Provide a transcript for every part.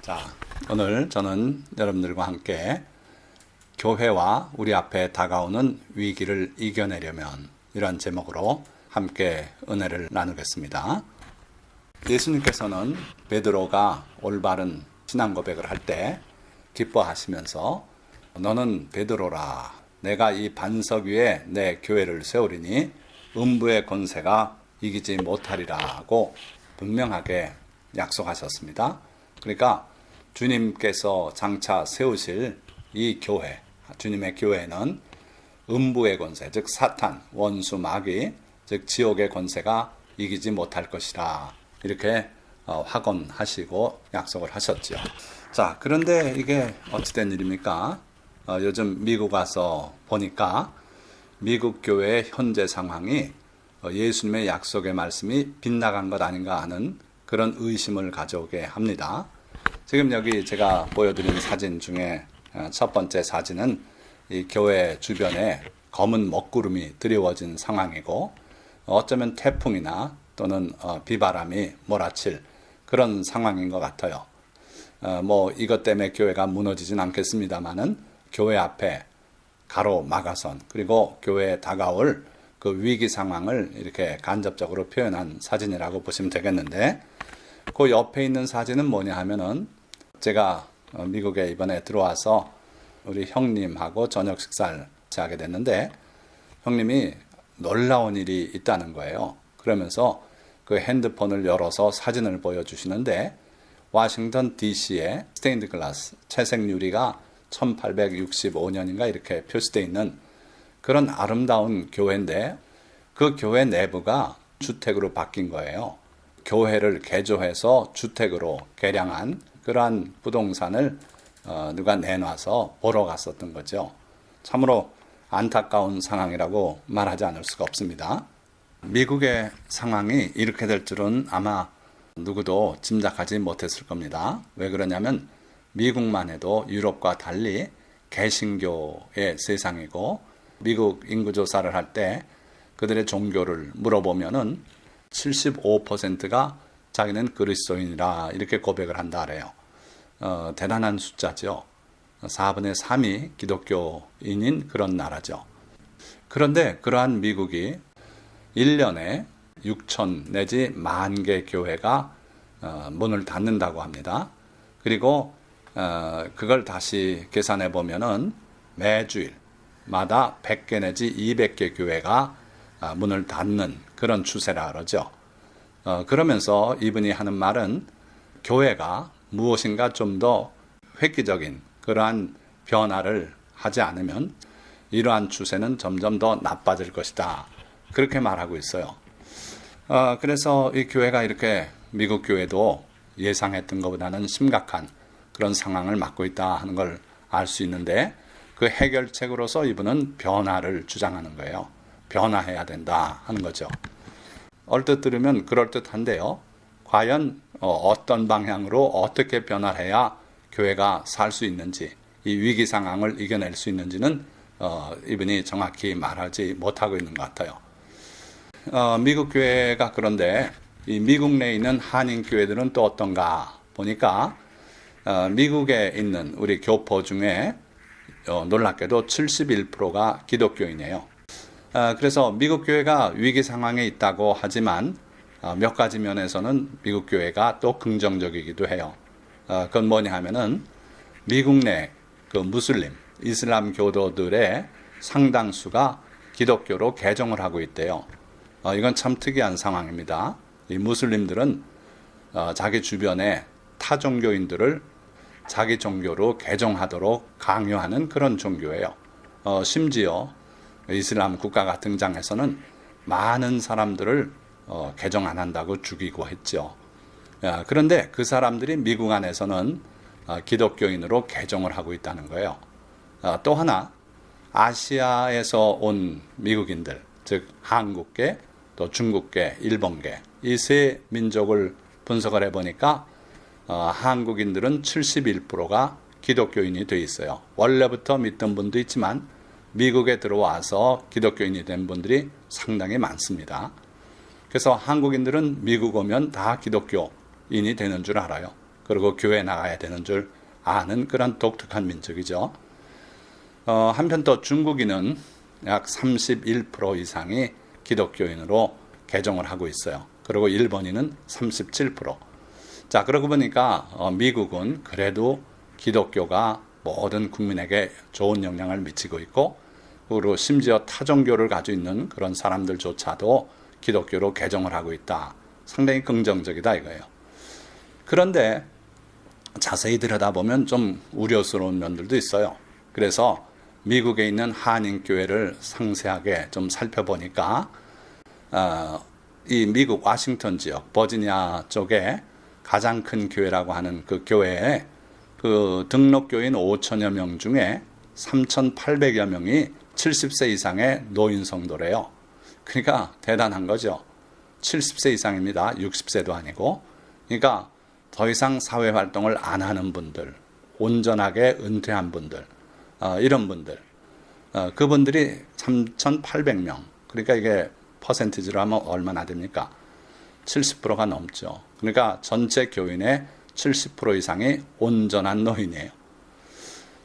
자, 오늘 저는 여러분들과 함께 교회와 우리 앞에 다가오는 위기를 이겨내려면 이런 제목으로 함께 은혜를 나누겠습니다. 예수님께서는 베드로가 올바른 신앙 고백을 할 때 기뻐하시면서 너는 베드로라, 내가 이 반석 위에 내 교회를 세우리니 음부의 권세가 이기지 못하리라고 분명하게 약속하셨습니다. 그러니까 주님께서 장차 세우실 이 교회, 주님의 교회는 음부의 권세, 즉 사탄, 원수, 마귀, 즉 지옥의 권세가 이기지 못할 것이라 이렇게 확언하시고 약속을 하셨죠. 자, 그런데 이게 어찌된 일입니까? 요즘 미국 와서 보니까 미국 교회의 현재 상황이 예수님의 약속의 말씀이 빗나간 것 아닌가 하는 그런 의심을 가져오게 합니다. 지금 여기 제가 보여드린 사진 중에 첫 번째 사진은 이 교회 주변에 검은 먹구름이 드리워진 상황이고 어쩌면 태풍이나 또는 비바람이 몰아칠 그런 상황인 것 같아요. 뭐 이것 때문에 교회가 무너지진 않겠습니다만은 교회 앞에 가로 막아선 그리고 교회에 다가올 그 위기 상황을 이렇게 간접적으로 표현한 사진이라고 보시면 되겠는데, 그 옆에 있는 사진은 뭐냐 하면은 제가 미국에 이번에 들어와서 우리 형님하고 저녁 식사를 하게 됐는데 형님이 놀라운 일이 있다는 거예요. 그러면서 그 핸드폰을 열어서 사진을 보여주시는데 워싱턴 DC에 스테인드 글라스, 채색 유리가 1865년인가 이렇게 표시되어 있는 그런 아름다운 교회인데 그 교회 내부가 주택으로 바뀐 거예요. 교회를 개조해서 주택으로 개량한 그러한 부동산을 누가 내놔서 보러 갔었던 거죠. 참으로 안타까운 상황이라고 말하지 않을 수가 없습니다. 미국의 상황이 이렇게 될 줄은 아마 누구도 짐작하지 못했을 겁니다. 왜 그러냐면 미국만 해도 유럽과 달리 개신교의 세상이고 미국 인구조사를 할 때 그들의 종교를 물어보면은 75%가 자기는 그리스도인이라 이렇게 고백을 한다 그래요. 대단한 숫자죠. 4분의 3이 기독교인인 그런 나라죠. 그런데 그러한 미국이 1년에 6천 내지 10,000개 교회가 문을 닫는다고 합니다. 그리고 그걸 다시 계산해 보면은 매주일마다 100개 내지 200개 교회가 문을 닫는 그런 추세라 그러죠. 그러면서 이분이 하는 말은 교회가 무엇인가 좀 더 획기적인 그러한 변화를 하지 않으면 이러한 추세는 점점 더 나빠질 것이다. 그렇게 말하고 있어요. 그래서 이 교회가 이렇게 미국 교회도 예상했던 것보다는 심각한 그런 상황을 맞고 있다 하는 걸 알 수 있는데 그 해결책으로서 이분은 변화를 주장하는 거예요. 변화해야 된다 하는 거죠. 얼뜻 들으면 그럴듯한데요. 과연 어떤 방향으로 어떻게 변화해야 교회가 살 수 있는지, 이 위기 상황을 이겨낼 수 있는지는 이분이 정확히 말하지 못하고 있는 것 같아요. 미국 교회가 그런데 이 미국 내에 있는 한인 교회들은 또 어떤가 보니까 미국에 있는 우리 교포 중에 놀랍게도 71%가 기독교인이에요. 그래서 미국 교회가 위기 상황에 있다고 하지만 몇 가지 면에서는 미국 교회가 또 긍정적이기도 해요. 그건 뭐냐 하면은 미국 내 그 무슬림, 이슬람 교도들의 상당수가 기독교로 개종을 하고 있대요. 이건 참 특이한 상황입니다. 이 무슬림들은 자기 주변에 타 종교인들을 자기 종교로 개종하도록 강요하는 그런 종교예요. 심지어 이슬람 국가가 등장해서는 많은 사람들을 개종 안 한다고 죽이고 했죠. 그런데 그 사람들이 미국 안에서는 기독교인으로 개종을 하고 있다는 거예요. 또 하나 아시아에서 온 미국인들, 즉 한국계, 또 중국계, 일본계 이 세 민족을 분석을 해보니까 한국인들은 71%가 기독교인이 돼 있어요. 원래부터 믿던 분도 있지만 미국에 들어와서 기독교인이 된 분들이 상당히 많습니다. 그래서 한국인들은 미국 오면 다 기독교인이 되는 줄 알아요. 그리고 교회 나가야 되는 줄 아는 그런 독특한 민족이죠. 한편 또 중국인은 약 31% 이상이 기독교인으로 개종을 하고 있어요. 그리고 일본인은 37%. 자, 그러고 보니까 미국은 그래도 기독교가 모든 국민에게 좋은 영향을 미치고 있고, 그리고 심지어 타종교를 가지고 있는 그런 사람들조차도 기독교로 개종을 하고 있다. 상당히 긍정적이다 이거예요. 그런데 자세히 들여다보면 좀 우려스러운 면들도 있어요. 그래서 미국에 있는 한인교회를 상세하게 좀 살펴보니까 이 미국 워싱턴 지역, 버지니아 쪽에 가장 큰 교회라고 하는 그 교회에 그 등록교인 5천여 명 중에 3,800여 명이 70세 이상의 노인 성도래요. 그러니까 대단한 거죠. 70세 이상입니다. 60세도 아니고. 그러니까 더 이상 사회활동을 안 하는 분들, 온전하게 은퇴한 분들, 이런 분들, 그분들이 3,800명. 그러니까 이게 퍼센티지로 하면 얼마나 됩니까? 70%가 넘죠. 그러니까 전체 교인의 70% 이상이 온전한 노인이에요.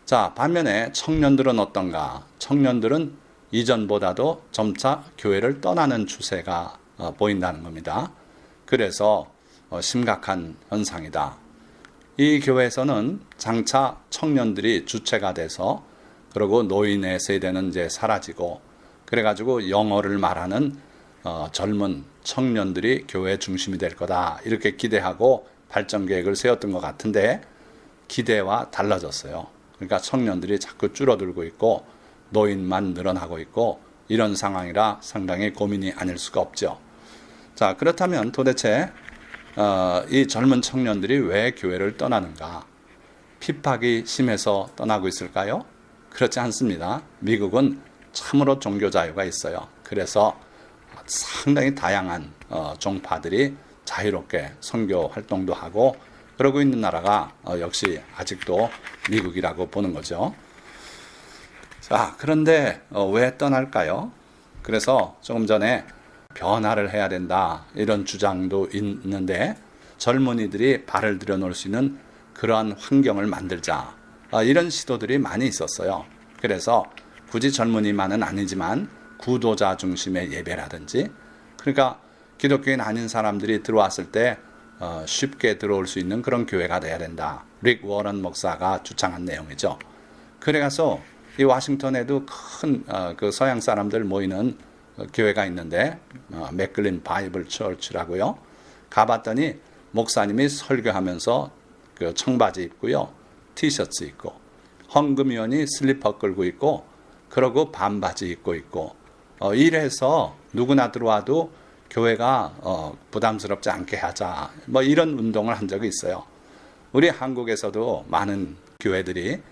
자, 반면에 청년들은 어떤가? 청년들은 이전보다도 점차 교회를 떠나는 추세가 보인다는 겁니다. 그래서 심각한 현상이다. 이 교회에서는 장차 청년들이 주체가 돼서, 그리고 노인의 세대는 이제 사라지고, 그래가지고 영어를 말하는 젊은 청년들이 교회 중심이 될 거다. 이렇게 기대하고 발전 계획을 세웠던 것 같은데 기대와 달라졌어요. 그러니까 청년들이 자꾸 줄어들고 있고 노인만 늘어나고 있고 이런 상황이라 상당히 고민이 아닐 수가 없죠. 자, 그렇다면 도대체 이 젊은 청년들이 왜 교회를 떠나는가? 핍박이 심해서 떠나고 있을까요? 그렇지 않습니다. 미국은 참으로 종교 자유가 있어요. 그래서 상당히 다양한 종파들이 자유롭게 선교 활동도 하고 그러고 있는 나라가 역시 아직도 미국이라고 보는 거죠. 자, 그런데 왜 떠날까요? 그래서 조금 전에 변화를 해야 된다 이런 주장도 있는데, 젊은이들이 발을 들여놓을 수 있는 그러한 환경을 만들자, 이런 시도들이 많이 있었어요. 그래서 굳이 젊은이만은 아니지만 구도자 중심의 예배라든지, 그러니까 기독교인 아닌 사람들이 들어왔을 때 쉽게 들어올 수 있는 그런 교회가 돼야 된다. 릭 워런 목사가 주창한 내용이죠. 그래서 이 워싱턴에도 큰 그 서양 사람들 모이는 교회가 있는데 맥클린 바이블 처치라고요. 가봤더니 목사님이 설교하면서 그 청바지 입고요, 티셔츠 입고, 헌금위원이 슬리퍼 끌고 있고, 그러고 반바지 입고 있고, 이래서 누구나 들어와도 교회가 부담스럽지 않게 하자, 뭐 이런 운동을 한 적이 있어요. 우리 한국에서도 많은 교회들이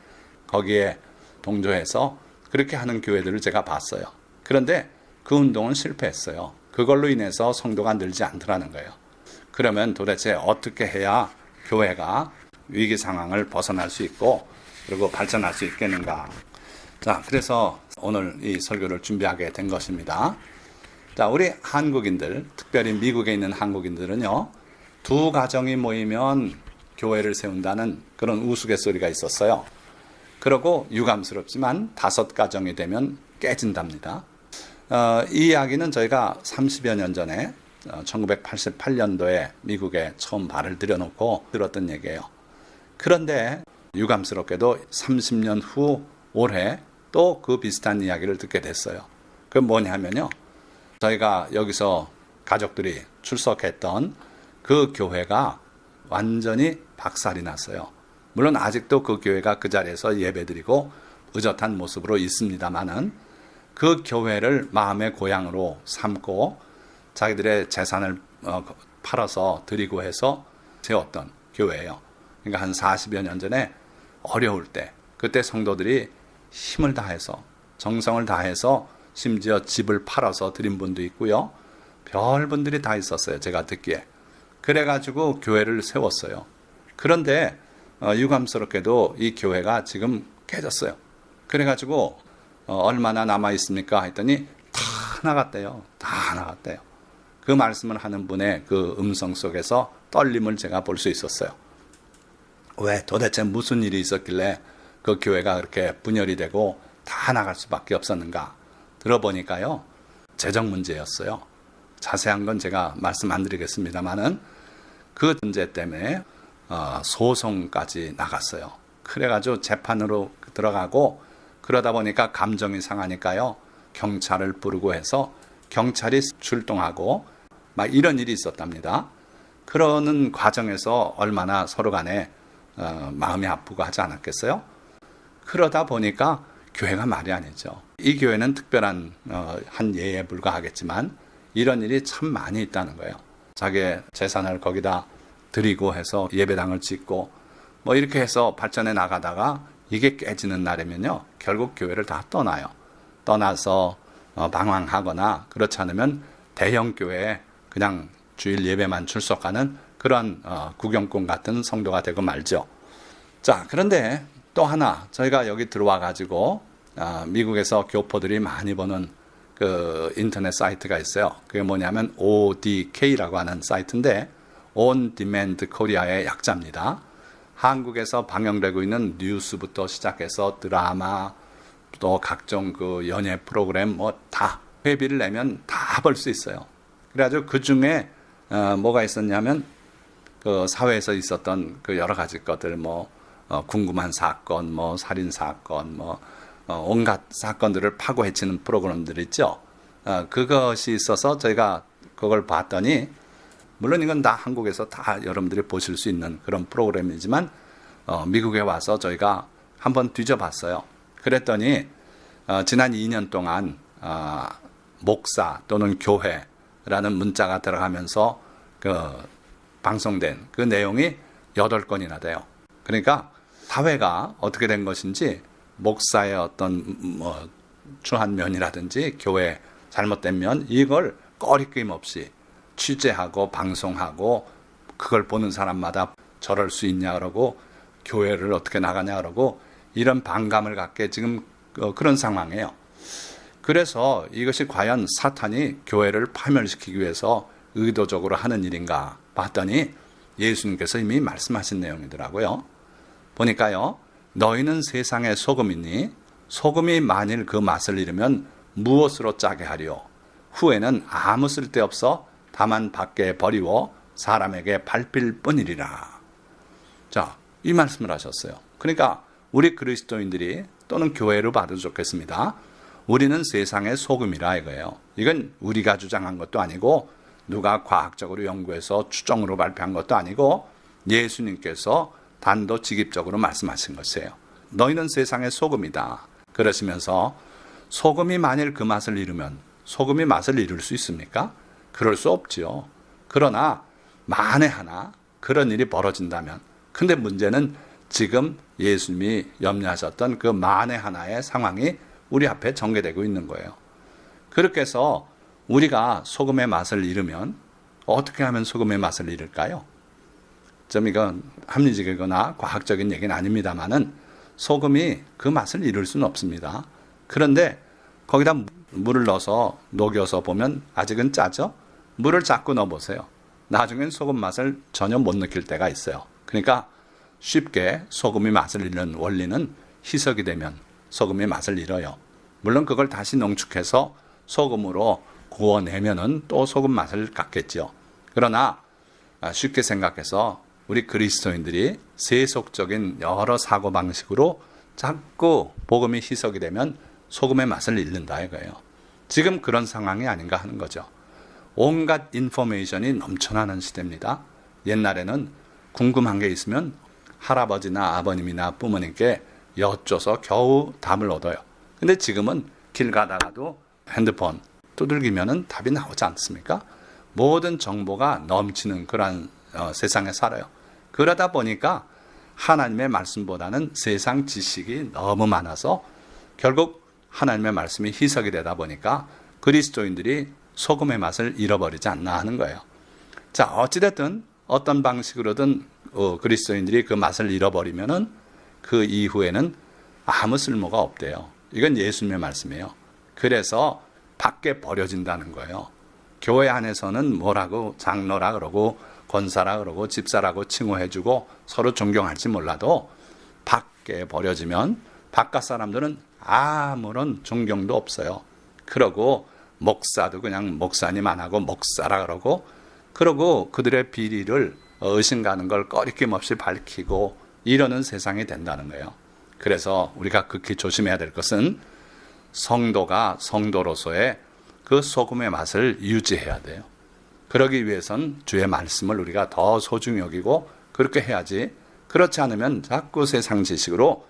거기에 동조해서 그렇게 하는 교회들을 제가 봤어요. 그런데 그 운동은 실패했어요. 그걸로 인해서 성도가 늘지 않더라는 거예요. 그러면 도대체 어떻게 해야 교회가 위기 상황을 벗어날 수 있고 그리고 발전할 수 있겠는가? 자, 그래서 오늘 이 설교를 준비하게 된 것입니다. 자, 우리 한국인들, 특별히 미국에 있는 한국인들은요, 두 가정이 모이면 교회를 세운다는 그런 우스갯소리가 있었어요. 그러고 유감스럽지만 5가정이 되면 깨진답니다. 이 이야기는 저희가 30여 년 전에 1988년도에 미국에 처음 발을 들여놓고 들었던 얘기예요. 그런데 유감스럽게도 30년 후 올해 또 그 비슷한 이야기를 듣게 됐어요. 그게 뭐냐면요, 저희가 여기서 가족들이 출석했던 그 교회가 완전히 박살이 났어요. 물론 아직도 그 교회가 그 자리에서 예배드리고 의젓한 모습으로 있습니다만은 그 교회를 마음의 고향으로 삼고 자기들의 재산을 팔아서 드리고 해서 세웠던 교회예요. 그러니까 한 40여 년 전에 어려울 때, 그때 성도들이 힘을 다해서, 정성을 다해서 심지어 집을 팔아서 드린 분도 있고요. 별 분들이 다 있었어요, 제가 듣기에. 그래가지고 교회를 세웠어요. 그런데 유감스럽게도 이 교회가 지금 깨졌어요. 그래가지고 얼마나 남아있습니까? 했더니 다 나갔대요. 다 나갔대요. 그 말씀을 하는 분의 그 음성 속에서 떨림을 제가 볼 수 있었어요. 왜 도대체 무슨 일이 있었길래 그 교회가 그렇게 분열이 되고 다 나갈 수밖에 없었는가? 들어보니까요, 재정 문제였어요. 자세한 건 제가 말씀 안 드리겠습니다만은 그 문제 때문에 소송까지 나갔어요. 그래가지고 재판으로 들어가고, 그러다 보니까 감정이 상하니까요, 경찰을 부르고 해서 경찰이 출동하고 막 이런 일이 있었답니다. 그러는 과정에서 얼마나 서로 간에 마음이 아프고 하지 않았겠어요? 그러다 보니까 교회가 말이 아니죠. 이 교회는 특별한 한 예에 불과하겠지만 이런 일이 참 많이 있다는 거예요. 자기의 재산을 거기다 드리고 해서 예배당을 짓고 뭐 이렇게 해서 발전해 나가다가 이게 깨지는 날이면요, 결국 교회를 다 떠나요. 떠나서 방황하거나 그렇지 않으면 대형 교회에 그냥 주일 예배만 출석하는 그런 구경꾼 같은 성도가 되고 말죠. 자, 그런데 또 하나, 저희가 여기 들어와 가지고 미국에서 교포들이 많이 보는 그 인터넷 사이트가 있어요. 그게 뭐냐면 ODK라고 하는 사이트인데 On Demand Korea의 약자입니다. 한국에서 방영되고 있는 뉴스부터 시작해서 드라마, 또 각종 그 연예 프로그램 뭐 다 회비를 내면 다 볼 수 있어요. 그래가지고 그 중에 뭐가 있었냐면 그 사회에서 있었던 그 여러 가지 것들, 뭐 궁금한 사건, 뭐 살인 사건, 뭐 온갖 사건들을 파고 헤치는 프로그램들 있죠. 그것이 있어서 저희가 그걸 봤더니, 물론 이건 다 한국에서 다 여러분들이 보실 수 있는 그런 프로그램이지만 미국에 와서 저희가 한번 뒤져봤어요. 그랬더니 지난 2년 동안 목사 또는 교회라는 문자가 들어가면서 그 방송된 그 내용이 8건이나 돼요. 그러니까 사회가 어떻게 된 것인지, 목사의 어떤 뭐 추한 면이라든지 교회 잘못된 면, 이걸 꺼리낌 없이 취재하고 방송하고, 그걸 보는 사람마다 저럴 수 있냐 그러고, 교회를 어떻게 나가냐 그러고, 이런 반감을 갖게 지금 그런 상황이에요. 그래서 이것이 과연 사탄이 교회를 파멸시키기 위해서 의도적으로 하는 일인가 봤더니 예수님께서 이미 말씀하신 내용이더라고요. 보니까요, 너희는 세상의 소금이니 소금이 만일 그 맛을 잃으면 무엇으로 짜게 하리요? 후에는 아무 쓸데없어 다만 밖에 버리워 사람에게 밟힐 뿐이리라. 자, 이 말씀을 하셨어요. 그러니까 우리 그리스도인들이 또는 교회로 봐도 좋겠습니다. 우리는 세상의 소금이라 이거예요. 이건 우리가 주장한 것도 아니고 누가 과학적으로 연구해서 추정으로 발표한 것도 아니고 예수님께서 단도직입적으로 말씀하신 것이에요. 너희는 세상의 소금이다. 그러시면서 소금이 만일 그 맛을 잃으면 소금이 맛을 잃을 수 있습니까? 그럴 수 없지요. 그러나 만에 하나 그런 일이 벌어진다면, 근데 문제는 지금 예수님이 염려하셨던 그 만에 하나의 상황이 우리 앞에 전개되고 있는 거예요. 그렇게 해서 우리가 소금의 맛을 잃으면 어떻게 하면 소금의 맛을 잃을까요? 좀 이건 합리적이거나 과학적인 얘기는 아닙니다만은 소금이 그 맛을 잃을 수는 없습니다. 그런데 거기다 물을 넣어서 녹여서 보면 아직은 짜죠? 물을 자꾸 넣어보세요. 나중엔 소금 맛을 전혀 못 느낄 때가 있어요. 그러니까 쉽게 소금이 맛을 잃는 원리는 희석이 되면 소금이 맛을 잃어요. 물론 그걸 다시 농축해서 소금으로 구워내면은 또 소금 맛을 갖겠죠. 그러나 쉽게 생각해서 우리 그리스도인들이 세속적인 여러 사고방식으로 자꾸 복음이 희석이 되면 소금의 맛을 잃는다 이거예요. 지금 그런 상황이 아닌가 하는 거죠. 온갖 인포메이션이 넘쳐나는 시대입니다. 옛날에는 궁금한 게 있으면 할아버지나 아버님이나 부모님께 여쭤서 겨우 답을 얻어요. 근데 지금은 길 가다가도 핸드폰 두들기면은 답이 나오지 않습니까? 모든 정보가 넘치는 그런 세상에 살아요. 그러다 보니까 하나님의 말씀보다는 세상 지식이 너무 많아서 결국 하나님의 말씀이 희석이 되다 보니까 그리스도인들이 소금의 맛을 잃어버리지 않나 하는 거예요. 자, 어찌됐든 어떤 방식으로든 그리스도인들이 그 맛을 잃어버리면은 그 이후에는 아무 쓸모가 없대요. 이건 예수님의 말씀이에요. 그래서 밖에 버려진다는 거예요. 교회 안에서는 뭐라고 장로라 그러고 권사라 그러고 집사라고 칭호해주고 서로 존경할지 몰라도 밖에 버려지면 바깥 사람들은 아무런 존경도 없어요. 그러고 목사도 그냥 목사님 안 하고 목사라 그러고 그들의 비리를 의심가는 걸 꺼리낌 없이 밝히고 이러는 세상이 된다는 거예요. 그래서 우리가 극히 조심해야 될 것은 성도가 성도로서의 그 소금의 맛을 유지해야 돼요. 그러기 위해선 주의 말씀을 우리가 더 소중히 여기고 그렇게 해야지, 그렇지 않으면 자꾸 세상 지식으로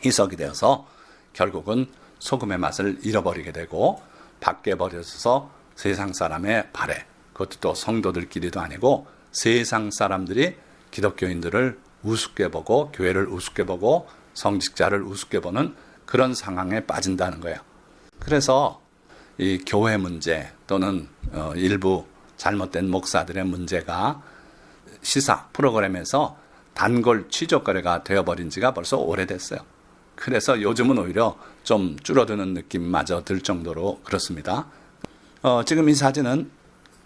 희석이 되어서 결국은 소금의 맛을 잃어버리게 되고 밖에 버려져서 세상 사람의 발에, 그것도 또 성도들끼리도 아니고 세상 사람들이 기독교인들을 우습게 보고 교회를 우습게 보고 성직자를 우습게 보는 그런 상황에 빠진다는 거예요. 그래서 이 교회 문제 또는 일부 잘못된 목사들의 문제가 시사 프로그램에서 단골 취조거리가 되어버린 지가 벌써 오래됐어요. 그래서 요즘은 오히려 좀 줄어드는 느낌마저 들 정도로 그렇습니다. 지금 이 사진은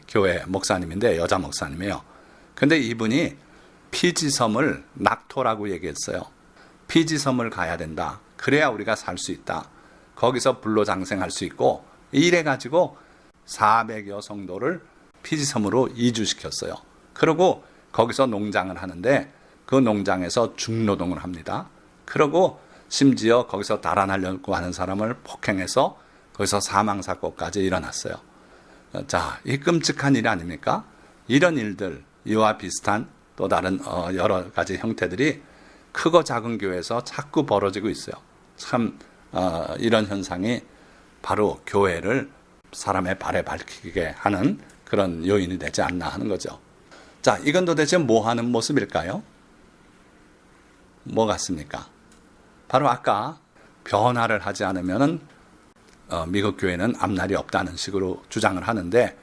교회 목사님인데 여자 목사님이에요. 근데 이분이 피지섬을 낙토라고 얘기했어요. 피지섬을 가야 된다. 그래야 우리가 살 수 있다. 거기서 불로장생할 수 있고, 이래가지고 400여 성도를 피지섬으로 이주시켰어요. 그리고 거기서 농장을 하는데 그 농장에서 중노동을 합니다. 그리고 심지어 거기서 달아나려고 하는 사람을 폭행해서 거기서 사망사고까지 일어났어요. 자, 이 끔찍한 일 아닙니까? 이런 일들, 이와 비슷한 또 다른 여러 가지 형태들이 크고 작은 교회에서 자꾸 벌어지고 있어요. 참 이런 현상이 바로 교회를 사람의 발에 밝히게 하는 그런 요인이 되지 않나 하는 거죠. 자, 이건 도대체 뭐 하는 모습일까요? 뭐 같습니까? 바로 아까 변화를 하지 않으면은 미국 교회는 앞날이 없다는 식으로 주장을 하는데,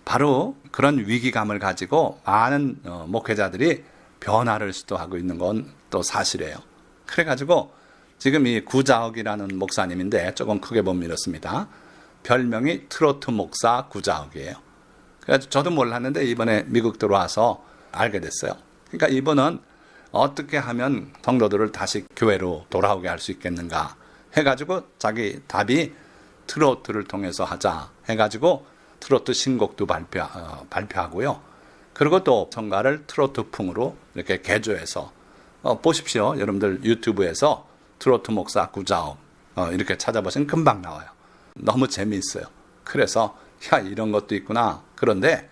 바로 그런 위기감을 가지고 많은 목회자들이 변화를 시도하고 있는 건 또 사실이에요. 그래가지고 지금 이 구자욱이라는 목사님인데 조금 크게 보면 이렇습니다. 별명이 트로트 목사 구자욱이에요. 그래서 저도 몰랐는데 이번에 미국 들어와서 알게 됐어요. 그러니까 이분은 어떻게 하면 성도들을 다시 교회로 돌아오게 할 수 있겠는가 해가지고 자기 답이 트로트를 통해서 하자 해가지고 트로트 신곡도 발표하고요. 그리고 또 성가를 트로트풍으로 이렇게 개조해서 보십시오. 여러분들 유튜브에서 트로트 목사 구자욱 이렇게 찾아보시면 금방 나와요. 너무 재미있어요. 그래서 야, 이런 것도 있구나. 그런데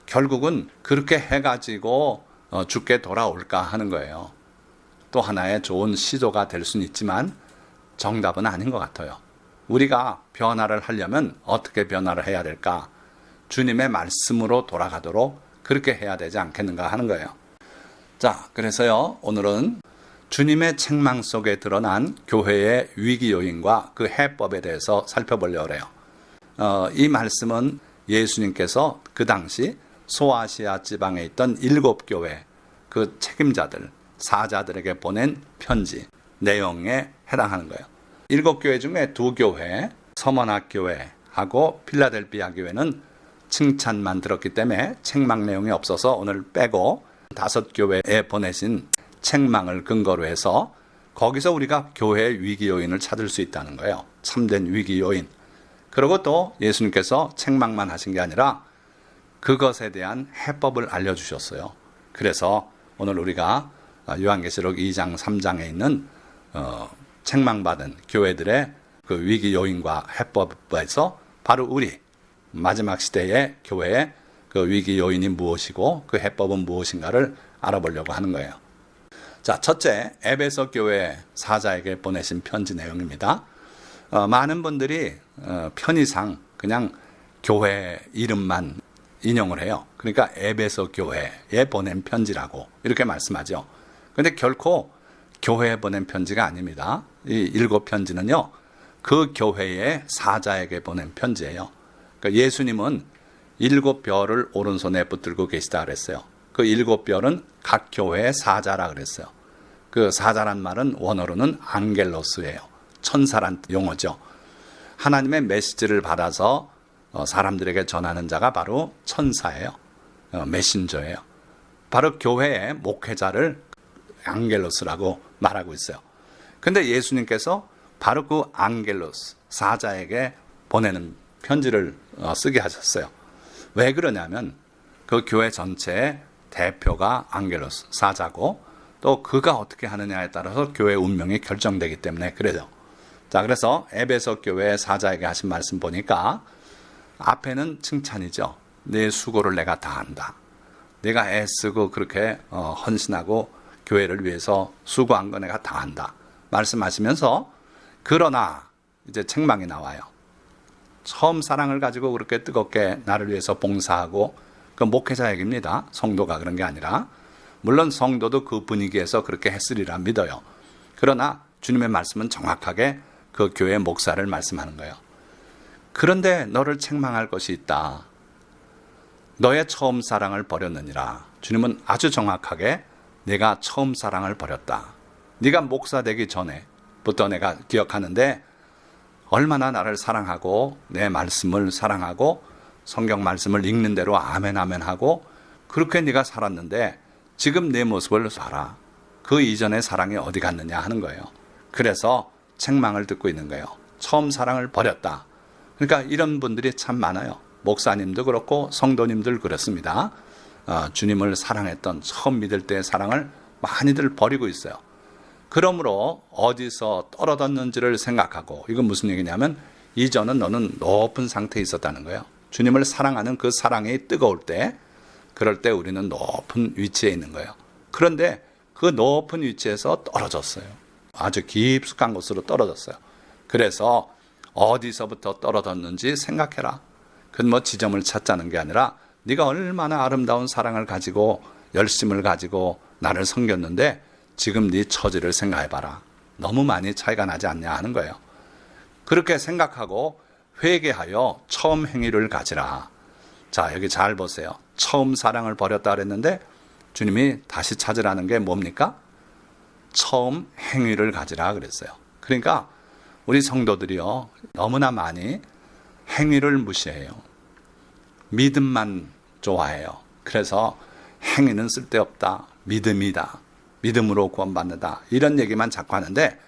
결국은 그렇게 해가지고 죽게 돌아올까 하는 거예요. 또 하나의 좋은 시도가 될 수는 있지만 정답은 아닌 것 같아요. 우리가 변화를 하려면 어떻게 변화를 해야 될까? 주님의 말씀으로 돌아가도록 그렇게 해야 되지 않겠는가 하는 거예요. 자, 그래서요, 오늘은 주님의 책망 속에 드러난 교회의 위기 요인과 그 해법에 대해서 살펴보려고 해요. 이 말씀은 예수님께서 그 당시 소아시아 지방에 있던 7교회 그 책임자들, 사자들에게 보낸 편지 내용에 해당하는 거예요. 7교회 중에 2교회, 서머나 교회하고 필라델피아 교회는 칭찬만 들었기 때문에 책망 내용이 없어서 오늘 빼고 5교회에 보내신 책망을 근거로 해서 거기서 우리가 교회의 위기 요인을 찾을 수 있다는 거예요. 참된 위기 요인. 그리고 또 예수님께서 책망만 하신 게 아니라 그것에 대한 해법을 알려주셨어요. 그래서 오늘 우리가 요한계시록 2장 3장에 있는 책망받은 교회들의 그 위기 요인과 해법에서 바로 우리 마지막 시대의 교회의 그 위기 요인이 무엇이고 그 해법은 무엇인가를 알아보려고 하는 거예요. 자, 첫째, 에베소 교회 사자에게 보내신 편지 내용입니다. 많은 분들이 편의상 그냥 교회 이름만 인용을 해요. 그러니까 에베소 교회에 보낸 편지라고 이렇게 말씀하죠. 그런데 결코 교회에 보낸 편지가 아닙니다. 이 7편지는요, 그 교회의 사자에게 보낸 편지예요. 그러니까 예수님은 7별을 오른손에 붙들고 계시다 그랬어요. 그 7별은 각 교회의 사자라 그랬어요. 그 사자란 말은 원어로는 앙겔로스예요. 천사란 용어죠. 하나님의 메시지를 받아서 사람들에게 전하는 자가 바로 천사예요. 메신저예요. 바로 교회의 목회자를 앙겔로스라고 말하고 있어요. 근데 예수님께서 바로 그 앙겔로스, 사자에게 보내는 편지를 쓰게 하셨어요. 왜 그러냐면 그 교회 전체의 대표가 앙겔로스, 사자고 또 그가 어떻게 하느냐에 따라서 교회의 운명이 결정되기 때문에 그래요. 자, 그래서 에베소 교회 사자에게 하신 말씀 보니까 앞에는 칭찬이죠. 네 수고를 내가 다 한다. 내가 애쓰고 그렇게 헌신하고 교회를 위해서 수고한 거 내가 다 한다. 말씀하시면서 그러나 이제 책망이 나와요. 처음 사랑을 가지고 그렇게 뜨겁게 나를 위해서 봉사하고 그 목회자 얘기입니다. 성도가 그런 게 아니라 물론 성도도 그 분위기에서 그렇게 했으리라 믿어요. 그러나 주님의 말씀은 정확하게 그 교회 목사를 말씀하는 거예요. 그런데 너를 책망할 것이 있다. 너의 처음 사랑을 버렸느니라. 주님은 아주 정확하게 내가 처음 사랑을 버렸다. 네가 목사 되기 전에부터 내가 기억하는데 얼마나 나를 사랑하고 내 말씀을 사랑하고 성경 말씀을 읽는 대로 아멘 아멘 하고 그렇게 네가 살았는데 지금 내 모습을 봐라. 그 이전의 사랑이 어디 갔느냐 하는 거예요. 그래서 책망을 듣고 있는 거예요. 처음 사랑을 버렸다. 그러니까 이런 분들이 참 많아요. 목사님도 그렇고 성도님들 그렇습니다. 주님을 사랑했던 처음 믿을 때의 사랑을 많이들 버리고 있어요. 그러므로 어디서 떨어졌는지를 생각하고 이건 무슨 얘기냐면 이전은 너는 높은 상태에 있었다는 거예요. 주님을 사랑하는 그 사랑이 뜨거울 때 그럴 때 우리는 높은 위치에 있는 거예요. 그런데 그 높은 위치에서 떨어졌어요. 아주 깊숙한 곳으로 떨어졌어요. 그래서 어디서부터 떨어졌는지 생각해라. 그건 뭐 지점을 찾자는 게 아니라 네가 얼마나 아름다운 사랑을 가지고 열심을 가지고 나를 섬겼는데 지금 네 처지를 생각해봐라. 너무 많이 차이가 나지 않냐 하는 거예요. 그렇게 생각하고 회개하여 처음 행위를 가지라. 자, 여기 잘 보세요. 처음 사랑을 버렸다 그랬는데 주님이 다시 찾으라는 게 뭡니까? 처음 행위를 가지라 그랬어요. 그러니까 우리 성도들이요 너무나 많이 행위를 무시해요. 믿음만 좋아해요. 그래서 행위는 쓸데없다. 믿음이다. 믿음으로 구원받는다. 이런 얘기만 자꾸 하는데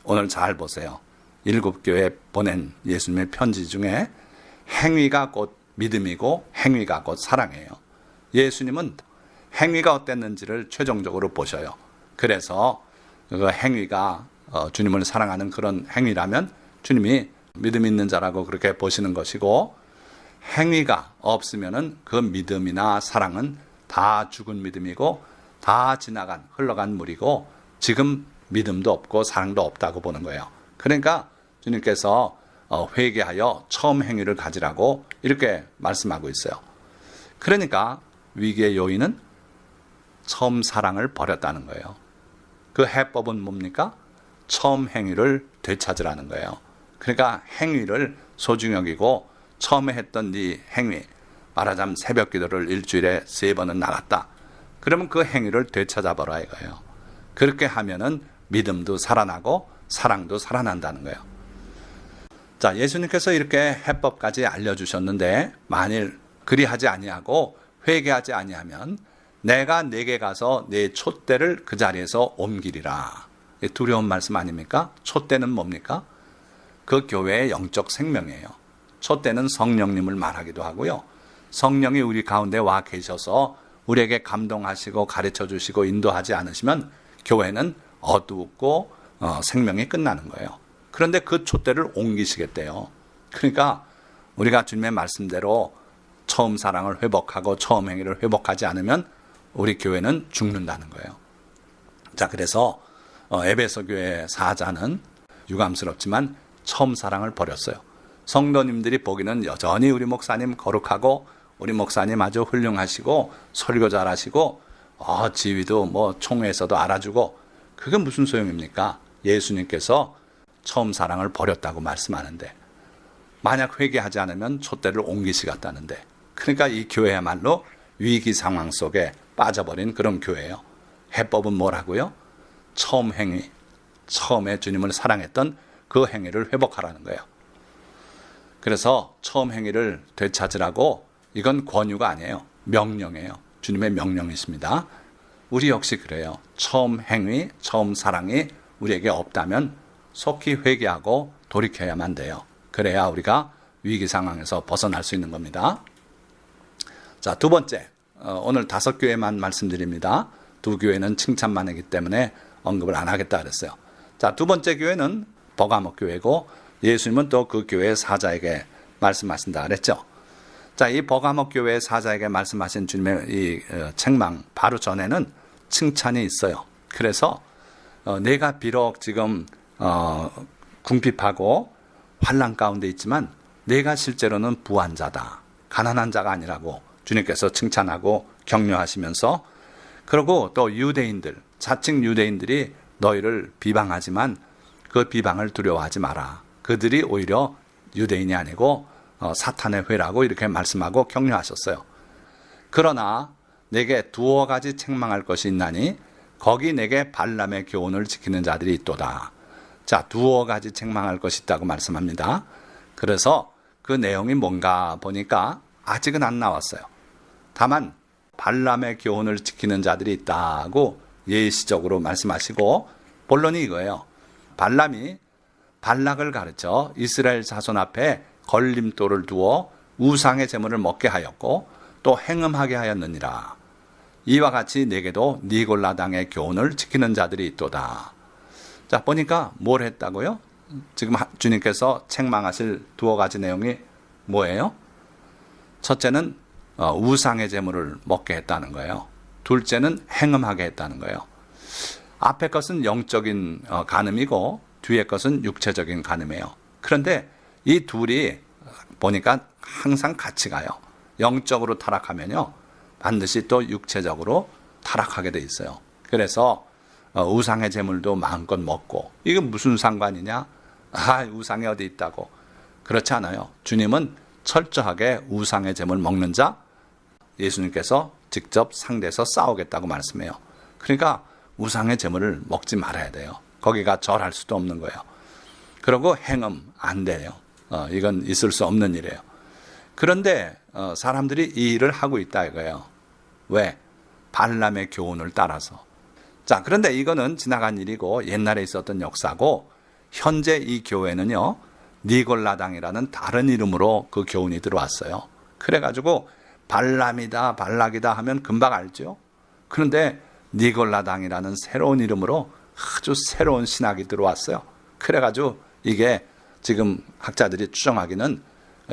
오늘 잘 보세요. 7교회 보낸 예수님의 편지 중에 행위가 곧 믿음이고 행위가 곧 사랑이에요. 예수님은 행위가 어땠는지를 최종적으로 보셔요. 그래서 그 행위가 주님을 사랑하는 그런 행위라면 주님이 믿음 있는 자라고 그렇게 보시는 것이고 행위가 없으면은 그 믿음이나 사랑은 다 죽은 믿음이고 다 지나간 흘러간 물이고 지금 믿음도 없고 사랑도 없다고 보는 거예요. 그러니까 주님께서 회개하여 처음 행위를 가지라고 이렇게 말씀하고 있어요. 그러니까 위기의 요인은 처음 사랑을 버렸다는 거예요. 그 해법은 뭡니까? 처음 행위를 되찾으라는 거예요. 그러니까 행위를 소중히 여기고 처음에 했던 네 행위, 말하자면 새벽 기도를 일주일에 3번은 나갔다. 그러면 그 행위를 되찾아보라 이거예요. 그렇게 하면은 믿음도 살아나고 사랑도 살아난다는 거예요. 자, 예수님께서 이렇게 해법까지 알려주셨는데 만일 그리하지 아니하고 회개하지 아니하면 내가 네게 가서 네 촛대를 그 자리에서 옮기리라. 두려운 말씀 아닙니까? 촛대는 뭡니까? 그 교회의 영적 생명이에요. 촛대는 성령님을 말하기도 하고요. 성령이 우리 가운데 와 계셔서 우리에게 감동하시고 가르쳐 주시고 인도하지 않으시면 교회는 어둡고 생명이 끝나는 거예요. 그런데 그 촛대를 옮기시겠대요. 그러니까 우리가 주님의 말씀대로 처음 사랑을 회복하고 처음 행위를 회복하지 않으면 우리 교회는 죽는다는 거예요. 자, 그래서 에베소 교회 사자는 유감스럽지만 처음 사랑을 버렸어요. 성도님들이 보기는 여전히 우리 목사님 거룩하고 우리 목사님 아주 훌륭하시고 설교 잘하시고 지위도 뭐 총회에서도 알아주고 그게 무슨 소용입니까? 예수님께서 처음 사랑을 버렸다고 말씀하는데 만약 회개하지 않으면 촛대를 옮기시겠다는데 그러니까 이 교회야말로 위기 상황 속에 빠져버린 그런 교회예요. 해법은 뭐라고요? 처음 행위, 처음에 주님을 사랑했던 그 행위를 회복하라는 거예요. 그래서 처음 행위를 되찾으라고 이건 권유가 아니에요. 명령이에요. 주님의 명령이십니다. 우리 역시 그래요. 처음 행위, 처음 사랑이 우리에게 없다면 속히 회개하고 돌이켜야만 돼요. 그래야 우리가 위기 상황에서 벗어날 수 있는 겁니다. 자, 두 번째, 오늘 5교회만 말씀드립니다. 2교회는 칭찬만 하기 때문에 언급을 안 하겠다 그랬어요. 자, 두 번째 교회는 버가모 교회고 예수님은 또 그 교회의 사자에게 말씀하신다 그랬죠. 자, 이 버가모 교회의 사자에게 말씀하신 주님의 이 책망 바로 전에는 칭찬이 있어요. 그래서 내가 비록 지금 궁핍하고 환난 가운데 있지만 내가 실제로는 부한 자다. 가난한 자가 아니라고 주님께서 칭찬하고 격려하시면서, 그리고 또 유대인들, 자칭 유대인들이 너희를 비방하지만 그 비방을 두려워하지 마라. 그들이 오히려 유대인이 아니고 사탄의 회라고 이렇게 말씀하고 격려하셨어요. 그러나 내게 2가지 책망할 것이 있나니 거기 내게 발람의 교훈을 지키는 자들이 있도다. 자, 2가지 책망할 것이 있다고 말씀합니다. 그래서 그 내용이 뭔가 보니까 아직은 안 나왔어요. 다만 발람의 교훈을 지키는 자들이 있다고 예시적으로 말씀하시고, 본론이 이거예요. 발람이 발락을 가르쳐 이스라엘 자손 앞에 걸림돌을 두어 우상의 제물을 먹게 하였고 또 행음하게 하였느니라. 이와 같이 내게도 니골라 당의 교훈을 지키는 자들이 있도다. 자, 보니까 뭘 했다고요? 지금 주님께서 책망하실 2가지 내용이 뭐예요? 첫째는 우상의 제물을 먹게 했다는 거예요. 둘째는 행음하게 했다는 거예요. 앞에 것은 영적인 간음이고 뒤에 것은 육체적인 간음이에요. 그런데 이 둘이 보니까 항상 같이 가요. 영적으로 타락하면요, 반드시 또 육체적으로 타락하게 돼 있어요. 그래서 우상의 제물도 마음껏 먹고, 이게 무슨 상관이냐? 우상이 어디 있다고. 그렇지 않아요. 주님은 철저하게 우상의 제물 먹는 자, 예수님께서 직접 상대해서 싸우겠다고 말씀해요. 그러니까 우상의 제물을 먹지 말아야 돼요. 거기가 절할 수도 없는 거예요. 그리고 행음 안 돼요. 이건 있을 수 없는 일이에요. 그런데 사람들이 이 일을 하고 있다 이거예요. 왜? 발람의 교훈을 따라서. 자, 그런데 이거는 지나간 일이고 옛날에 있었던 역사고, 현재 이 교회는요, 니골라당이라는 다른 이름으로 그 교훈이 들어왔어요. 그래가지고 발람이다, 발락이다 하면 금방 알죠. 그런데 니골라당이라는 새로운 이름으로 아주 새로운 신학이 들어왔어요. 그래가지고 이게 지금 학자들이 추정하기는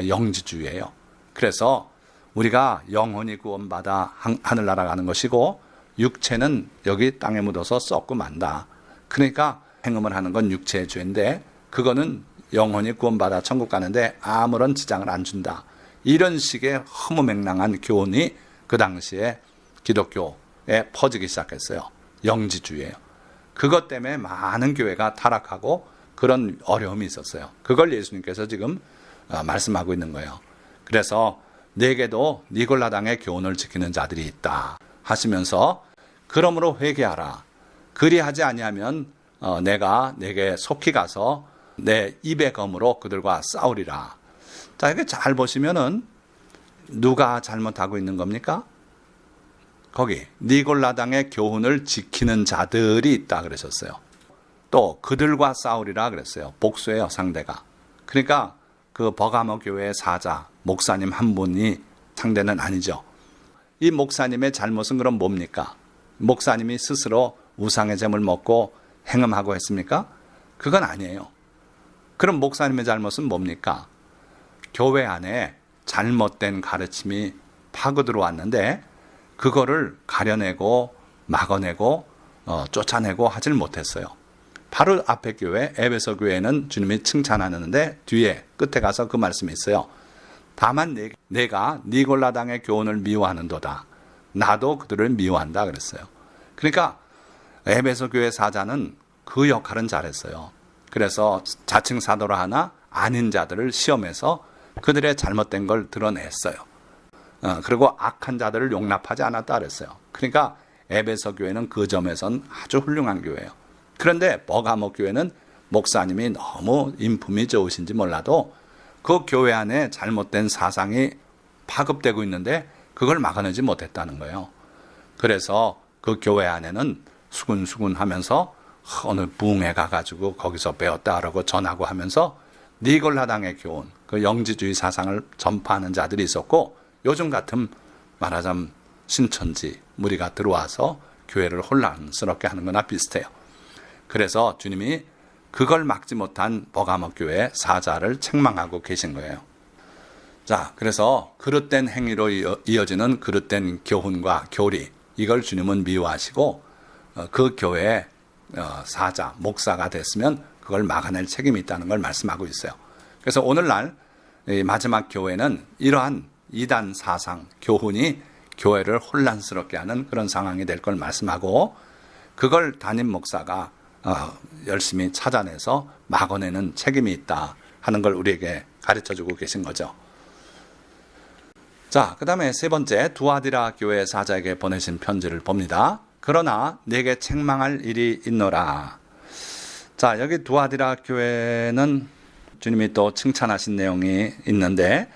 영지주의예요. 그래서 우리가 영혼이 구원받아 하늘나라 가는 것이고 육체는 여기 땅에 묻어서 썩고 만다. 그러니까 행음을 하는 건 육체의 죄인데 그거는 영혼이 구원받아 천국 가는데 아무런 지장을 안 준다. 이런 식의 허무맹랑한 교훈이 그 당시에 기독교에 퍼지기 시작했어요. 영지주의예요. 그것 때문에 많은 교회가 타락하고 그런 어려움이 있었어요. 그걸 예수님께서 지금 말씀하고 있는 거예요. 그래서 내게도 니골라당의 교훈을 지키는 자들이 있다 하시면서, 그러므로 회개하라. 그리하지 아니하면 내가 내게 속히 가서 내 입의 검으로 그들과 싸우리라. 자, 이게 잘 보시면은 누가 잘못하고 있는 겁니까? 거기 니골라당의 교훈을 지키는 자들이 있다 그러셨어요. 또 그들과 싸우리라 그랬어요. 복수예요, 상대가. 그러니까 그 버가모 교회의 사자 목사님 한 분이 상대는 아니죠. 이 목사님의 잘못은 그럼 뭡니까? 목사님이 스스로 우상의 제물 먹고 행음하고 했습니까? 그건 아니에요. 그럼 목사님의 잘못은 뭡니까? 교회 안에 잘못된 가르침이 파고 들어왔는데 그거를 가려내고 막아내고 쫓아내고 하질 못했어요. 바로 앞에 교회 에베소 교회는 주님이 칭찬하는데 뒤에 끝에 가서 그 말씀이 있어요. 다만 내가 니골라당의 교훈을 미워하는도다. 나도 그들을 미워한다 그랬어요. 그러니까 에베소 교회 사자는 그 역할은 잘했어요. 그래서 자칭 사도라 하나 아닌 자들을 시험해서 그들의 잘못된 걸 드러냈어요. 그리고 악한 자들을 용납하지 않았다 그랬어요. 그러니까 에베소 교회는 그 점에선 아주 훌륭한 교회예요. 그런데 버가모 교회는 목사님이 너무 인품이 좋으신지 몰라도 그 교회 안에 잘못된 사상이 파급되고 있는데 그걸 막아내지 못했다는 거예요. 그래서 그 교회 안에는 수군수군 하면서 어느 부흥회 가가지고 거기서 배웠다 하라고 전하고 하면서 니골라당의 교훈, 그 영지주의 사상을 전파하는 자들이 있었고, 요즘 같은 말하자면 신천지 무리가 들어와서 교회를 혼란스럽게 하는 거나 비슷해요. 그래서 주님이 그걸 막지 못한 버가모 교회 사자를 책망하고 계신 거예요. 자, 그래서 그릇된 행위로 이어지는 그릇된 교훈과 교리, 이걸 주님은 미워하시고 그 교회의 사자, 목사가 됐으면 그걸 막아낼 책임이 있다는 걸 말씀하고 있어요. 그래서 오늘날 마지막 교회는 이러한 이단 사상, 교훈이 교회를 혼란스럽게 하는 그런 상황이 될 걸 말씀하고, 그걸 담임 목사가 열심히 찾아내서 막아내는 책임이 있다 하는 걸 우리에게 가르쳐주고 계신 거죠. 자, 그 다음에 세 번째, 두아디라 교회 사자에게 보내신 편지를 봅니다. 그러나 내게 책망할 일이 있노라. 자, 여기 두아디라 교회는 주님이 또 칭찬하신 내용이 있는데,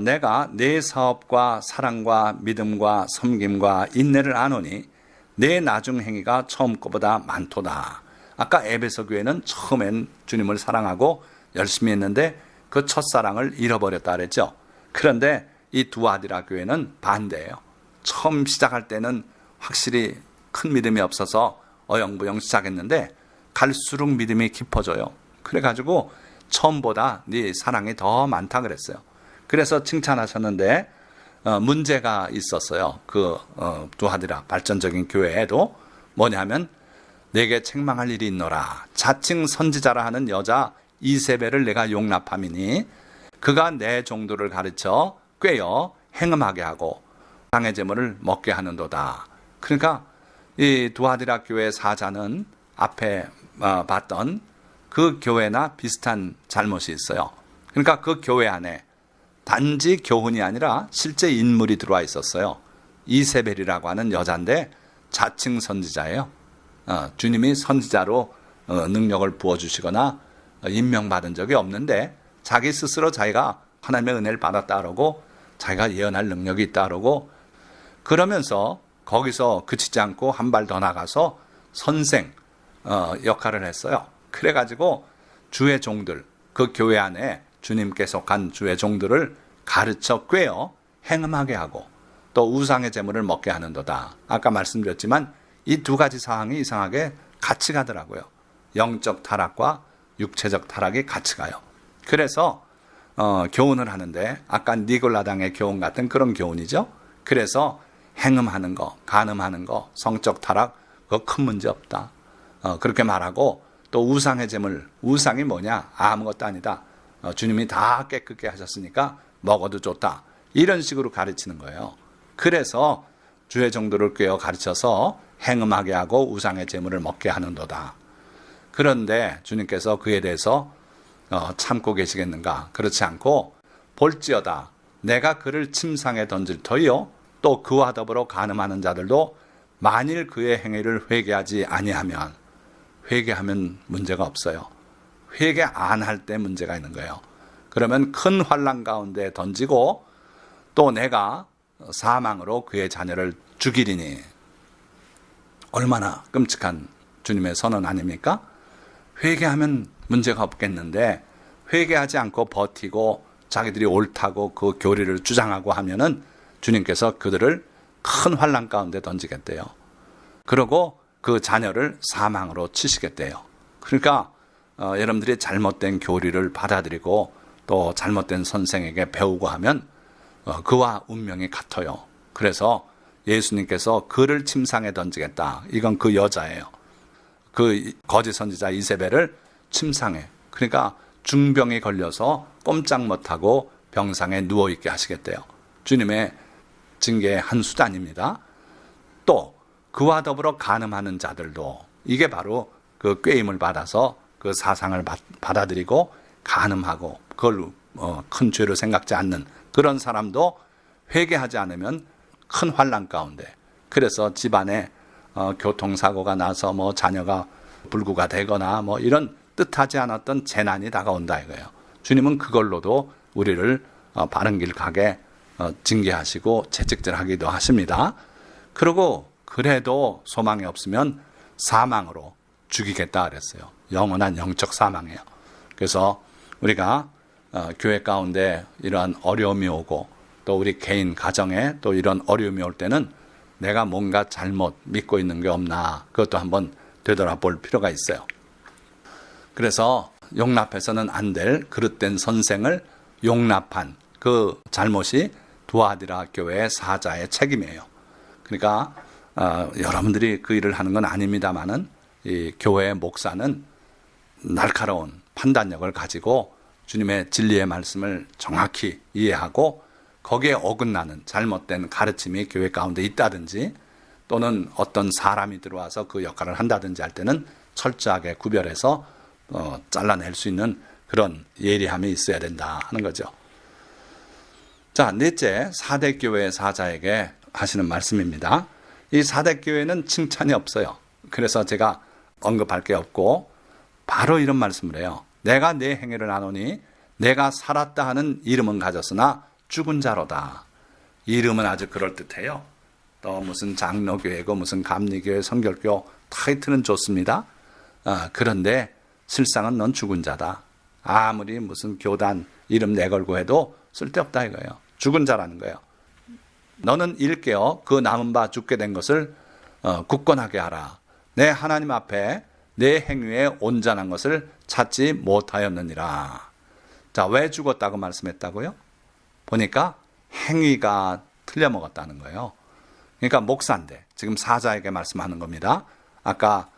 내가 내 사업과 사랑과 믿음과 섬김과 인내를 아노니 내 나중 행위가 처음 것보다 많도다. 아까 에베소 교회는 처음엔 주님을 사랑하고 열심히 했는데 그 첫사랑을 잃어버렸다 그랬죠. 그런데 이 두아디라 교회는 반대예요. 처음 시작할 때는 확실히 큰 믿음이 없어서 어영부영 시작했는데 갈수록 믿음이 깊어져요. 그래가지고 처음보다 네 사랑이 더 많다 그랬어요. 그래서 칭찬하셨는데 문제가 있었어요. 그 두아디라 발전적인 교회에도 뭐냐면, 내게 책망할 일이 있노라. 자칭 선지자라 하는 여자 이세벨을 내가 용납함이니 그가 내 종도를 가르쳐 꿰어 행음하게 하고 당의 제물을 먹게 하는도다. 그러니까 이 두아디라 교회 사자는 앞에 봤던 그 교회나 비슷한 잘못이 있어요. 그러니까 그 교회 안에 단지 교훈이 아니라 실제 인물이 들어와 있었어요. 이세벨이라고 하는 여자인데 자칭 선지자예요. 주님이 선지자로 능력을 부어주시거나 임명받은 적이 없는데 자기 스스로 자기가 하나님의 은혜를 받았다 그러고 자기가 예언할 능력이 있다 그러고, 그러면서 거기서 그치지 않고 한 발 더 나가서 선생 역할을 했어요. 그래가지고 주의 종들, 그 교회 안에 주님께 속한 주의 종들을 가르쳐 꿰어 행음하게 하고 또 우상의 제물을 먹게 하는도다. 아까 말씀드렸지만 이 두 가지 사항이 이상하게 같이 가더라고요. 영적 타락과 육체적 타락이 같이 가요. 그래서 교훈을 하는데 아까 니골라당의 교훈 같은 그런 교훈이죠. 그래서 행음하는 거, 간음하는 거, 성적 타락, 그거 큰 문제 없다. 그렇게 말하고, 또 우상의 제물, 우상이 뭐냐? 아무것도 아니다. 주님이 다 깨끗게 하셨으니까 먹어도 좋다. 이런 식으로 가르치는 거예요. 그래서 주의 정도를 꿰어 가르쳐서 행음하게 하고 우상의 제물을 먹게 하는도다. 그런데 주님께서 그에 대해서 참고 계시겠는가? 그렇지 않고, 볼지어다 내가 그를 침상에 던질 터이요 또 그와 더불어 간음하는 자들도 만일 그의 행위를 회개하지 아니하면, 회개하면 문제가 없어요. 회개 안 할 때 문제가 있는 거예요. 그러면 큰 환난 가운데 던지고 또 내가 사망으로 그의 자녀를 죽이리니, 얼마나 끔찍한 주님의 선언 아닙니까? 회개하면 문제가 없겠는데 회개하지 않고 버티고 자기들이 옳다고 그 교리를 주장하고 하면은 주님께서 그들을 큰 환난 가운데 던지겠대요. 그리고 그 자녀를 사망으로 치시겠대요. 그러니까 여러분들이 잘못된 교리를 받아들이고 또 잘못된 선생에게 배우고 하면 그와 운명이 같아요. 그래서 예수님께서 그를 침상에 던지겠다. 이건 그 여자예요. 그 거짓 선지자 이세벨을 침상에, 그러니까 중병이 걸려서 꼼짝 못하고 병상에 누워있게 하시겠대요. 주님의 징계의 한 수단입니다. 또 그와 더불어 간음하는 자들도, 이게 바로 그 꾀임을 받아서 그 사상을 받아들이고 간음하고 그걸 큰 죄로 생각지 않는 그런 사람도 회개하지 않으면 큰 환난 가운데, 그래서 집안에 교통사고가 나서 뭐 자녀가 불구가 되거나 뭐 이런 뜻하지 않았던 재난이 다가온다 이거예요. 주님은 그걸로도 우리를 바른 길 가게 징계하시고 채찍질하기도 하십니다. 그리고 그래도 소망이 없으면 사망으로 죽이겠다 그랬어요. 영원한 영적 사망이에요. 그래서 우리가 교회 가운데 이러한 어려움이 오고 또 우리 개인 가정에 또 이런 어려움이 올 때는 내가 뭔가 잘못 믿고 있는 게 없나 그것도 한번 되돌아볼 필요가 있어요. 그래서 용납해서는 안 될 그릇된 선생을 용납한 그 잘못이 두아디라 교회의 사자의 책임이에요. 그러니까 여러분들이 그 일을 하는 건 아닙니다만은 이 교회의 목사는 날카로운 판단력을 가지고 주님의 진리의 말씀을 정확히 이해하고 거기에 어긋나는 잘못된 가르침이 교회 가운데 있다든지 또는 어떤 사람이 들어와서 그 역할을 한다든지 할 때는 철저하게 구별해서 잘라낼 수 있는 그런 예리함이 있어야 된다 하는 거죠. 자, 넷째, 사대교회의 사자에게 하시는 말씀입니다. 이 사대교회는 칭찬이 없어요. 그래서 제가 언급할 게 없고 바로 이런 말씀을 해요. 내가 내 행위를 아노니 내가 살았다 하는 이름은 가졌으나 죽은 자로다. 이름은 아주 그럴듯해요. 또 무슨 장로교회고 무슨 감리교회, 성결교 타이틀은 좋습니다. 그런데 실상은 넌 죽은 자다. 아무리 무슨 교단 이름 내걸고 해도 쓸데없다 이거예요. 죽은 자라는 거예요. 너는 일깨어 그 남은 바 죽게 된 것을 굳건하게 하라. 내 하나님 앞에 내 행위에 온전한 것을 찾지 못하였느니라. 자, 왜 죽었다고 말씀했다고요? 보니까 행위가 틀려먹었다는 거예요. 그러니까 목사인데 지금 사자에게 말씀하는 겁니다. 아까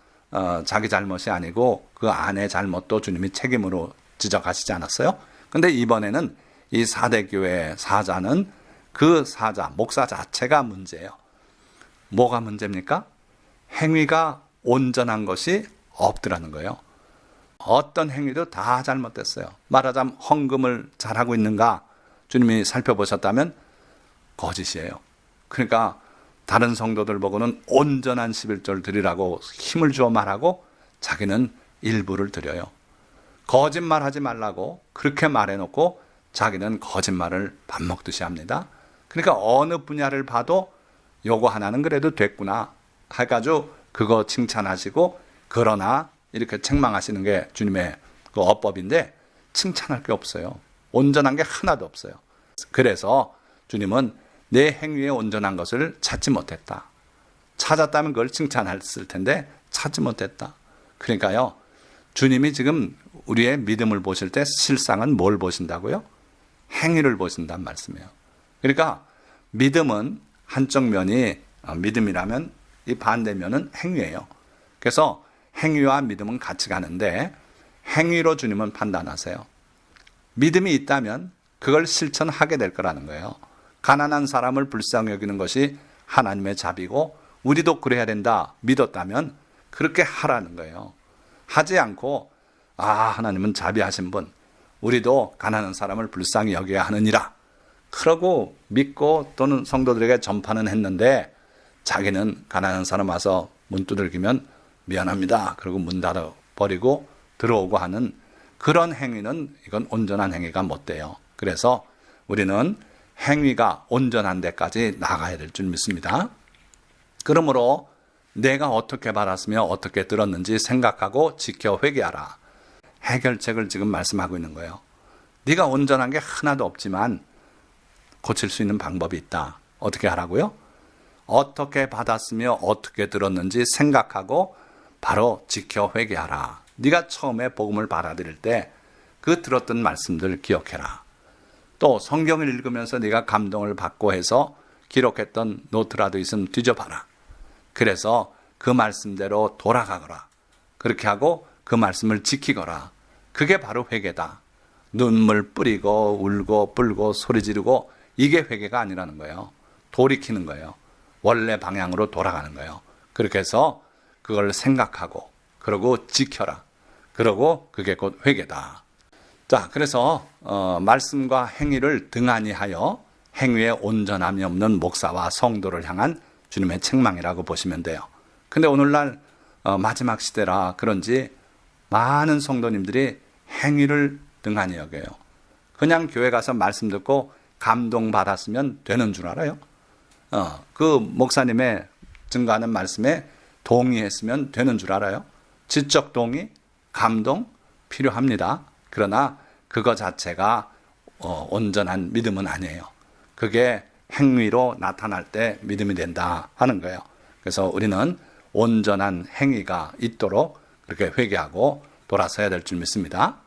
자기 잘못이 아니고 그 아내 잘못도 주님이 책임으로 지적하시지 않았어요? 근데 이번에는 이 사대교회 사자는 그 사자, 목사 자체가 문제예요. 뭐가 문제입니까? 행위가 온전한 것이 없더라는 거예요. 어떤 행위도 다 잘못됐어요. 말하자면 헌금을 잘하고 있는가 주님이 살펴보셨다면 거짓이에요. 그러니까 다른 성도들 보고는 온전한 11절 드리라고 힘을 주어 말하고 자기는 일부를 드려요. 거짓말하지 말라고 그렇게 말해놓고 자기는 거짓말을 밥 먹듯이 합니다. 그러니까 어느 분야를 봐도 요거 하나는 그래도 됐구나 해가지고 그거 칭찬하시고 그러나 이렇게 책망하시는 게 주님의 그 어법인데 칭찬할 게 없어요. 온전한 게 하나도 없어요. 그래서 주님은 내 행위에 온전한 것을 찾지 못했다. 찾았다면 그걸 칭찬했을 텐데 찾지 못했다. 그러니까요, 주님이 지금 우리의 믿음을 보실 때 실상은 뭘 보신다고요? 행위를 보신단 말씀이에요. 그러니까 믿음은 한쪽 면이 믿음이라면 이 반대면은 행위예요. 그래서 행위와 믿음은 같이 가는데 행위로 주님은 판단하세요. 믿음이 있다면 그걸 실천하게 될 거라는 거예요. 가난한 사람을 불쌍히 여기는 것이 하나님의 자비고 우리도 그래야 된다 믿었다면 그렇게 하라는 거예요. 하지 않고 하나님은 자비하신 분, 우리도 가난한 사람을 불쌍히 여겨야 하느니라 그러고 믿고 또는 성도들에게 전파는 했는데 자기는 가난한 사람 와서 문 두들기면 미안합니다 그러고 문 닫아버리고 들어오고 하는 그런 행위는 이건 온전한 행위가 못 돼요. 그래서 우리는 행위가 온전한 데까지 나가야 될 줄 믿습니다. 그러므로 내가 어떻게 받았으며 어떻게 들었는지 생각하고 지켜 회개하라. 해결책을 지금 말씀하고 있는 거예요. 네가 온전한 게 하나도 없지만 고칠 수 있는 방법이 있다. 어떻게 하라고요? 어떻게 받았으며 어떻게 들었는지 생각하고 바로 지켜 회개하라. 네가 처음에 복음을 받아들일 때 그 들었던 말씀들 기억해라. 또 성경을 읽으면서 네가 감동을 받고 해서 기록했던 노트라도 있으면 뒤져봐라. 그래서 그 말씀대로 돌아가거라. 그렇게 하고 그 말씀을 지키거라. 그게 바로 회개다. 눈물 뿌리고 울고 불고 소리 지르고 이게 회개가 아니라는 거예요. 돌이키는 거예요. 원래 방향으로 돌아가는 거예요. 그렇게 해서 그걸 생각하고 그러고 지켜라. 그러고 그게 곧 회개다. 자, 그래서 말씀과 행위를 등한히 하여 행위에 온전함이 없는 목사와 성도를 향한 주님의 책망이라고 보시면 돼요. 근데 오늘날 마지막 시대라 그런지 많은 성도님들이 행위를 등한히 여겨요. 그냥 교회 가서 말씀 듣고 감동받았으면 되는 줄 알아요? 그 목사님의 증거하는 말씀에 동의했으면 되는 줄 알아요? 지적 동의, 감동 필요합니다. 그러나 그거 자체가 온전한 믿음은 아니에요. 그게 행위로 나타날 때 믿음이 된다 하는 거예요. 그래서 우리는 온전한 행위가 있도록 그렇게 회개하고 돌아서야 될 줄 믿습니다.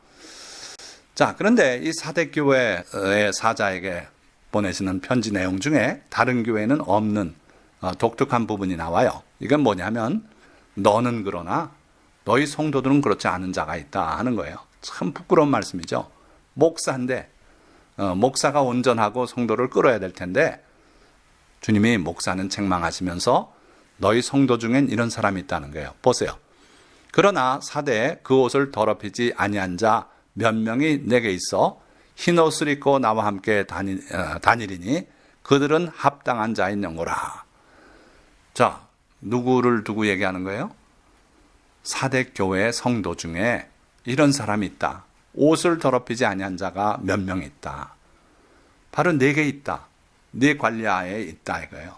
자, 그런데 이 사대교회의 사자에게 보내시는 편지 내용 중에 다른 교회는 없는 독특한 부분이 나와요. 이건 뭐냐면 너는 그러나 너희 성도들은 그렇지 않은 자가 있다 하는 거예요. 참 부끄러운 말씀이죠. 목사인데 목사가 온전하고 성도를 끌어야 될 텐데 주님이 목사는 책망하시면서 너희 성도 중엔 이런 사람이 있다는 거예요. 보세요. 그러나 사대에 그 옷을 더럽히지 아니한 자 몇 명이 내게 있어 흰 옷을 입고 나와 함께 다니리니 그들은 합당한 자인 영고라. 자, 누구를 두고 얘기하는 거예요? 사대 교회 성도 중에 이런 사람이 있다. 옷을 더럽히지 아니한 자가 몇 명 있다. 바로 내게 있다. 네 관리하에 있다 이거예요.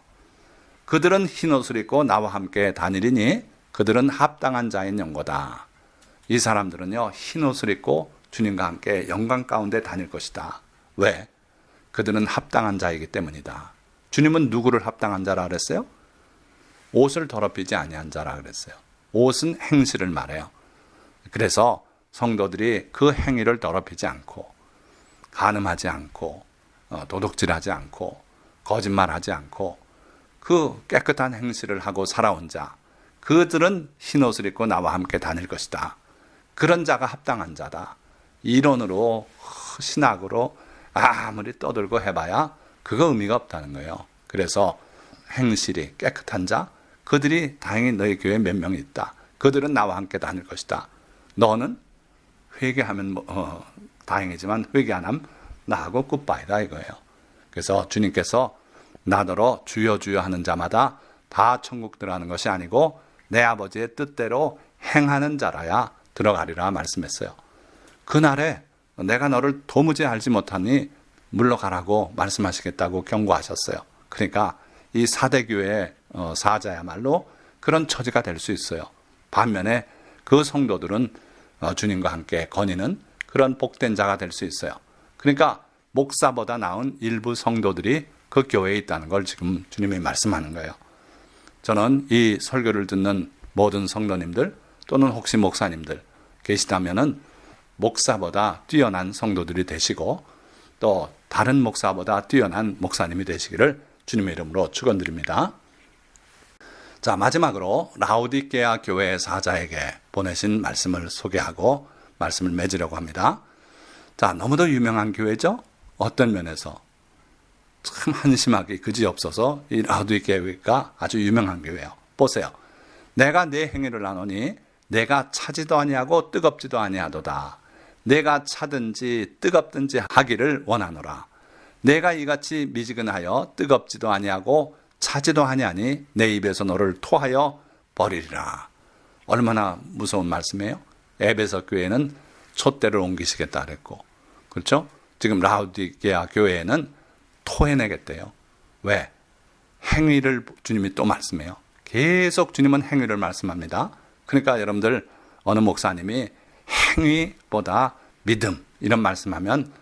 그들은 흰 옷을 입고 나와 함께 다니리니 그들은 합당한 자인 영고다. 이 사람들은요, 흰 옷을 입고 주님과 함께 영광 가운데 다닐 것이다. 왜? 그들은 합당한 자이기 때문이다. 주님은 누구를 합당한 자라 그랬어요? 옷을 더럽히지 아니한 자라 그랬어요. 옷은 행실을 말해요. 그래서 성도들이 그 행위를 더럽히지 않고 간음하지 않고 도둑질하지 않고 거짓말하지 않고 그 깨끗한 행실을 하고 살아온 자, 그들은 흰옷을 입고 나와 함께 다닐 것이다. 그런 자가 합당한 자다. 이론으로, 신학으로 아무리 떠들고 해봐야 그거 의미가 없다는 거예요. 그래서 행실이 깨끗한 자, 그들이 다행히 너희 교회에 몇 명이 있다. 그들은 나와 함께 다닐 것이다. 너는 회개하면 다행이지만 회개 안 하면 나하고 굿바이다 이거예요. 그래서 주님께서 나더러 주여 주여 하는 자마다 다 천국 들어가는 것이 아니고 내 아버지의 뜻대로 행하는 자라야 들어가리라 말씀했어요. 그날에 내가 너를 도무지 알지 못하니 물러가라고 말씀하시겠다고 경고하셨어요. 그러니까 이 사대교회의 사자야말로 그런 처지가 될 수 있어요. 반면에 그 성도들은 주님과 함께 거니는 그런 복된 자가 될 수 있어요. 그러니까 목사보다 나은 일부 성도들이 그 교회에 있다는 걸 지금 주님이 말씀하는 거예요. 저는 이 설교를 듣는 모든 성도님들 또는 혹시 목사님들 계시다면은 목사보다 뛰어난 성도들이 되시고 또 다른 목사보다 뛰어난 목사님이 되시기를 주님의 이름으로 축원드립니다. 자, 마지막으로 라오디게아 교회의 사자에게 보내신 말씀을 소개하고 말씀을 맺으려고 합니다. 자, 너무도 유명한 교회죠? 어떤 면에서 참 한심하게 그지없어서 이 라오디게아 교회가 아주 유명한 교회예요. 보세요. 내가 내 행위를 아노니 내가 차지도 아니하고 뜨겁지도 아니하도다. 내가 차든지 뜨겁든지 하기를 원하노라. 내가 이같이 미지근하여 뜨겁지도 아니하고 차지도 아니하니 내 입에서 너를 토하여 버리리라. 얼마나 무서운 말씀이에요? 에베소 교회는 촛대를 옮기시겠다 그랬고, 그렇죠? 지금 라오디게아 교회에는 토해내겠대요. 왜? 행위를 주님이 또 말씀해요. 계속 주님은 행위를 말씀합니다. 그러니까 여러분들 어느 목사님이 행위보다 믿음 이런 말씀하면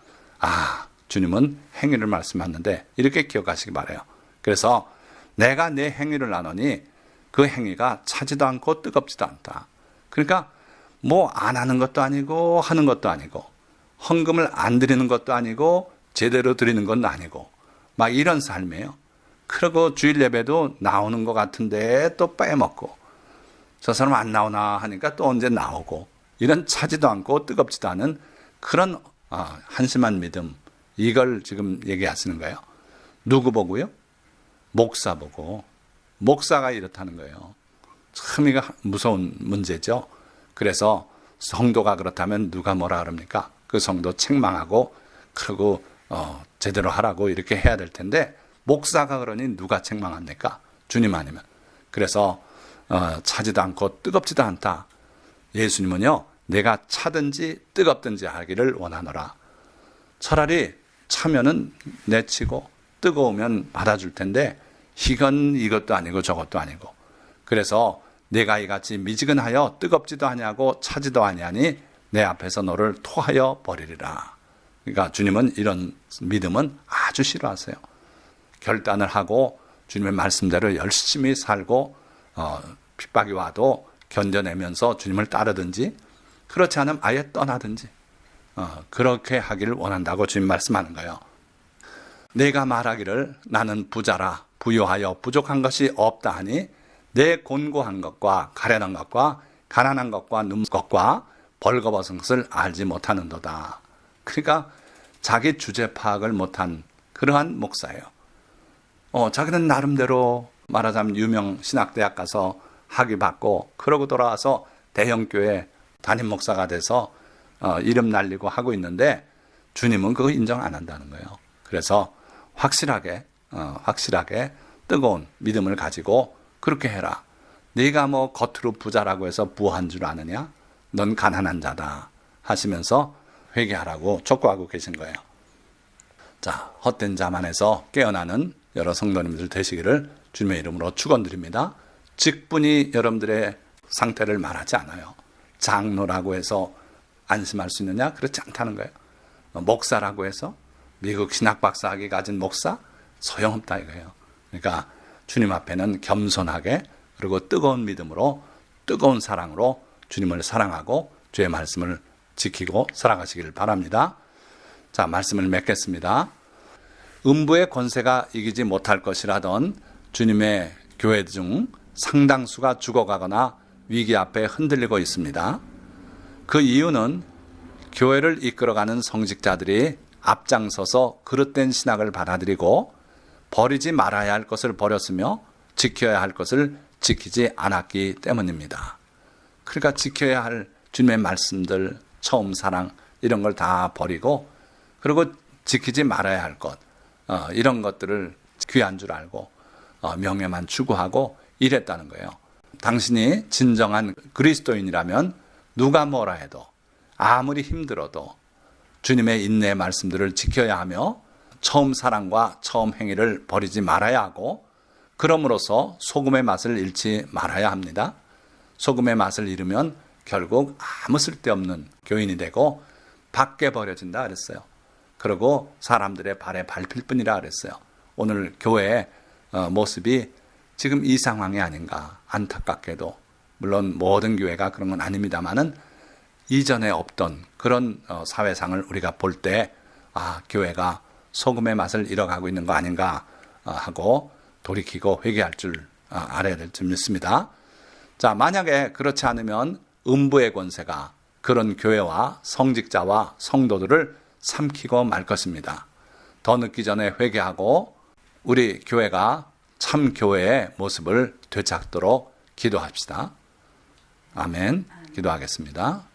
주님은 행위를 말씀하는데 이렇게 기억하시기 바라요. 그래서 내가 내 행위를 나누니 그 행위가 차지도 않고 뜨겁지도 않다. 그러니까 뭐 안 하는 것도 아니고 하는 것도 아니고 헌금을 안 드리는 것도 아니고 제대로 드리는 건 아니고 막 이런 삶이에요. 그리고 주일 예배도 나오는 것 같은데 또 빼먹고 저 사람 안 나오나 하니까 또 언제 나오고 이런 차지도 않고 뜨겁지도 않은 그런 한심한 믿음, 이걸 지금 얘기하시는 거예요. 누구 보고요? 목사 보고. 목사가 이렇다는 거예요. 참 이거 무서운 문제죠. 그래서 성도가 그렇다면 누가 뭐라 그럽니까? 그 성도 책망하고 그러고 제대로 하라고 이렇게 해야 될 텐데 목사가 그러니 누가 책망합니까? 주님 아니면. 그래서 차지도 않고 뜨겁지도 않다. 예수님은요, 내가 차든지 뜨겁든지 하기를 원하노라. 차라리 차면은 내치고 뜨거우면 받아줄 텐데 이건 이것도 아니고 저것도 아니고 그래서 내가 이같이 미지근하여 뜨겁지도 아니하고 차지도 아니하니 내 앞에서 너를 토하여 버리리라. 그러니까 주님은 이런 믿음은 아주 싫어하세요. 결단을 하고 주님의 말씀대로 열심히 살고 핍박이 와도 견뎌내면서 주님을 따르든지 그렇지 않으면 아예 떠나든지 그렇게 하기를 원한다고 주님 말씀하는 거예요. 내가 말하기를 나는 부자라 부유하여 부족한 것이 없다 하니 내 곤고한 것과 가련한 것과 가난한 것과 눈먼 것과 벌거벗은 것을 알지 못하는도다. 그러니까 자기 주제 파악을 못한 그러한 목사예요. 자기는 나름대로 말하자면 유명 신학대학 가서 학위 받고 그러고 돌아와서 대형교회 담임 목사가 돼서 이름 날리고 하고 있는데 주님은 그거 인정 안 한다는 거예요. 그래서 확실하게 뜨거운 믿음을 가지고 그렇게 해라. 네가 뭐 겉으로 부자라고 해서 부한 줄 아느냐? 넌 가난한 자다 하시면서 회개하라고 촉구하고 계신 거예요. 자, 헛된 자만에서 깨어나는 여러 성도님들 되시기를 주님의 이름으로 축원드립니다. 직분이 여러분들의 상태를 말하지 않아요. 장로라고 해서 안심할 수 있느냐? 그렇지 않다는 거예요. 목사라고 해서 미국 신학박사학위 가진 목사? 소용없다 이거예요. 그러니까 주님 앞에는 겸손하게 그리고 뜨거운 믿음으로 뜨거운 사랑으로 주님을 사랑하고 주의 말씀을 지키고 살아가시기를 바랍니다. 자, 말씀을 맺겠습니다. 음부의 권세가 이기지 못할 것이라던 주님의 교회 중 상당수가 죽어가거나 위기 앞에 흔들리고 있습니다. 그 이유는 교회를 이끌어가는 성직자들이 앞장서서 그릇된 신학을 받아들이고 버리지 말아야 할 것을 버렸으며 지켜야 할 것을 지키지 않았기 때문입니다. 그러니까 지켜야 할 주님의 말씀들, 처음 사랑 이런 걸 다 버리고 그리고 지키지 말아야 할 것 이런 것들을 귀한 줄 알고 명예만 추구하고 이랬다는 거예요. 당신이 진정한 그리스도인이라면 누가 뭐라 해도 아무리 힘들어도 주님의 인내의 말씀들을 지켜야 하며 처음 사랑과 처음 행위를 버리지 말아야 하고 그럼으로써 소금의 맛을 잃지 말아야 합니다. 소금의 맛을 잃으면 결국 아무 쓸데없는 교인이 되고 밖에 버려진다 그랬어요. 그리고 사람들의 발에 밟힐 뿐이라 그랬어요. 오늘 교회의 모습이 지금 이 상황이 아닌가 안타깝게도 물론 모든 교회가 그런 건 아닙니다만은 이전에 없던 그런 사회상을 우리가 볼 때 교회가 소금의 맛을 잃어가고 있는 거 아닌가 하고 돌이키고 회개할 줄 알아야 될 줄 믿습니다. 자, 만약에 그렇지 않으면 음부의 권세가 그런 교회와 성직자와 성도들을 삼키고 말 것입니다. 더 늦기 전에 회개하고 우리 교회가 참 교회의 모습을 되찾도록 기도합시다. 아멘. 기도하겠습니다.